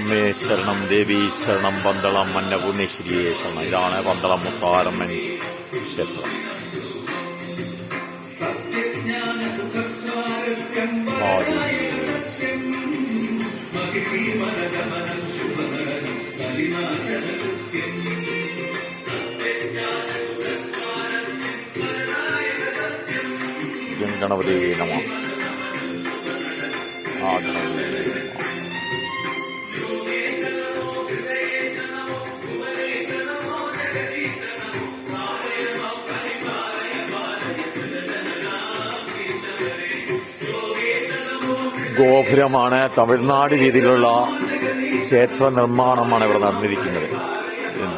അമ്മേ ശരണം, ദേവി ശരണം, പന്തളം അന്നപൂർണേശ്വരിയെ ശരണം. ഇതാണ് പന്തളം മുത്താരമ്മൻ ക്ഷേത്രം. ഗണപതി നമ. ആ ഗണപതി ഗോപുരമാണ്. തമിഴ്നാട് രീതിയിലുള്ള ക്ഷേത്ര നിർമ്മാണമാണ് ഇവിടെ നടന്നിരിക്കുന്നത്.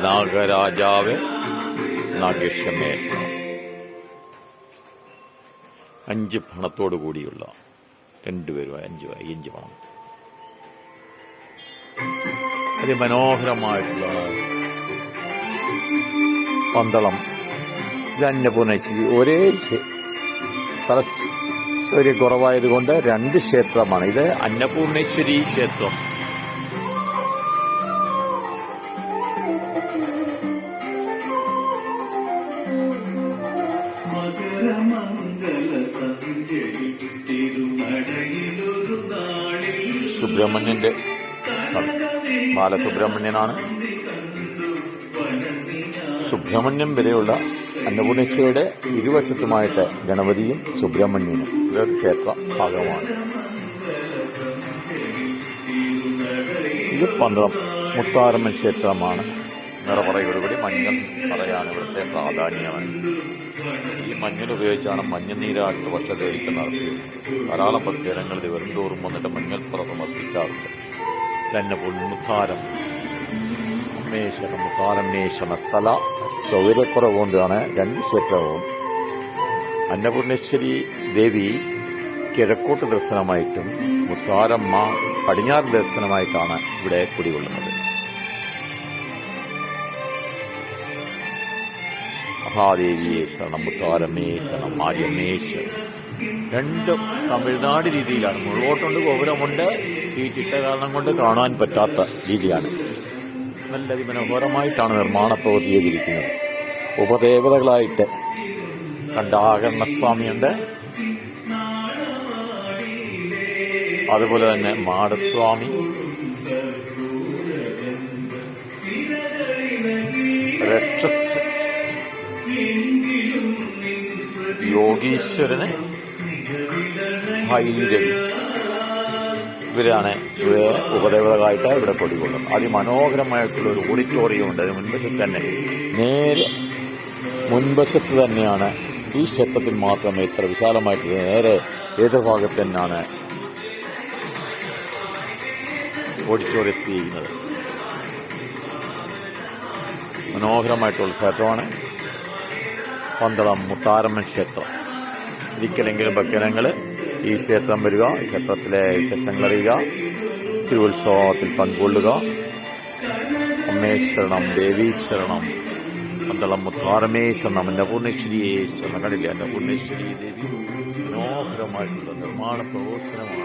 നാഗരാജാവ് നാഗേക്ഷമേശ 5 പണത്തോടു കൂടിയുള്ള 2 പേരും 5 പണം. അതിമനോഹരമായിട്ടുള്ള പന്തളം. ഇത് അന്നപൂർണേശ്വരി. ഒരേ സരസ്വതി കുറവായതുകൊണ്ട് 2 ക്ഷേത്രമാണ്. ഇത് അന്നപൂർണേശ്വരി ക്ഷേത്രം. സുബ്രഹ്മണ്യന്റെ ബാലസുബ്രഹ്മണ്യനാണ്. സുബ്രഹ്മണ്യം വരെയുള്ള അന്നപൂർണേശ്വരിയുടെ ഇരുവശത്തുമായിട്ട് ഗണപതിയും സുബ്രഹ്മണ്യനും ഇതൊരു ക്ഷേത്ര ഭാഗമാണ്. ഇത് പന്തളം മുത്താരമ്മൻ ക്ഷേത്രമാണ്. നിറപറയോടുകൂടി മഞ്ഞൾ പറയാണ് ഇവിടുത്തെ പ്രാധാന്യമാണ്. ഈ മഞ്ഞൾ ഉപയോഗിച്ചാണ് മഞ്ഞനീരാട്ട് വർഷത്തേക്ക് നടത്തിയത്. ധാരാളം ഭക്തജനങ്ങൾ വരുംതോറും വന്നിട്ട് മഞ്ഞൾപ്പുറ സമർപ്പിക്കാറുണ്ട്. മുത്താരം അമ്മേശ്വരം മുത്താരമ്മേശ്വര സ്ഥല സൗകര്യക്കുറവുകൊണ്ടാണ് 2 ക്ഷേത്രവും. അന്നപൂർണേശ്വരി ദേവി കിഴക്കോട്ട് ദർശനമായിട്ടും മുത്താരമ്മ പടിഞ്ഞാറ് ദർശനമായിട്ടാണ് ഇവിടെ കുടികൊള്ളുന്നത്. മഹാദേവിയെ ശരണം, മുത്താരമ്മേ ശരണം, മാര്യമ്മേ ശരണം. 2 തമിഴ്നാട് രീതിയിലാണ്. മുഴുവോട്ടുണ്ട്, ഗോപുരമുണ്ട്. ഈ ചിട്ട കാരണം കൊണ്ട് കാണാൻ പറ്റാത്ത രീതിയാണ്. നല്ല അതിമനോഹരമായിട്ടാണ് നിർമ്മാണ പ്രവൃത്തി ചെയ്തിരിക്കുന്നത്. ഉപദേവതകളായിട്ട് കണ്ഠാകർണസ്വാമിയുണ്ട്. അതുപോലെ തന്നെ മാടസ്വാമി, രക്ഷസ്, യോഗീശ്വരന്, ഭൈരവി, ഇവരാണ് ഉപദേവതകളായിട്ട് ഇവിടെ കൊടികൊള്ളുന്നത്. അതിമനോഹരമായിട്ടുള്ള ഒരു ഓഡിറ്റോറിയം ഉണ്ട്. അതിന് മുൻവശത്ത് തന്നെ, നേരെ മുൻവശത്ത് തന്നെയാണ്. ഈ ക്ഷേത്രത്തിൽ മാത്രമേ ഇത്ര വിശാലമായിട്ടുള്ള നേരെ എതിർഭാഗത്ത് തന്നെയാണ് ഓഡിറ്റോറിയം സ്ഥിതി ചെയ്യുന്നത്. മനോഹരമായിട്ടുള്ള ക്ഷേത്രമാണ് പന്തളം മുത്താരമ്മൻ ക്ഷേത്രം. ഒരിക്കലെങ്കിലും ഭക്തജനങ്ങൾ ഈ ക്ഷേത്രം വരിക, ഈ ക്ഷേത്രത്തിലെ വിശേഷങ്ങൾ അറിയുക, തിരുവുത്സവത്തിൽ പങ്കുകൊള്ളുക. അമ്മേശ്വരണം, ദേവീശ്വരണം, പന്തളം മുത്താരമേശ്വരണം, അന്നപൂർണേശ്വരിയെ ശരണം. കണ്ടില്ലേ, അന്നപൂർണേശ്വരി ദേവി മനോഹരമായിട്ടുള്ള നിർമ്മാണ പ്രവർത്തനമാണ്.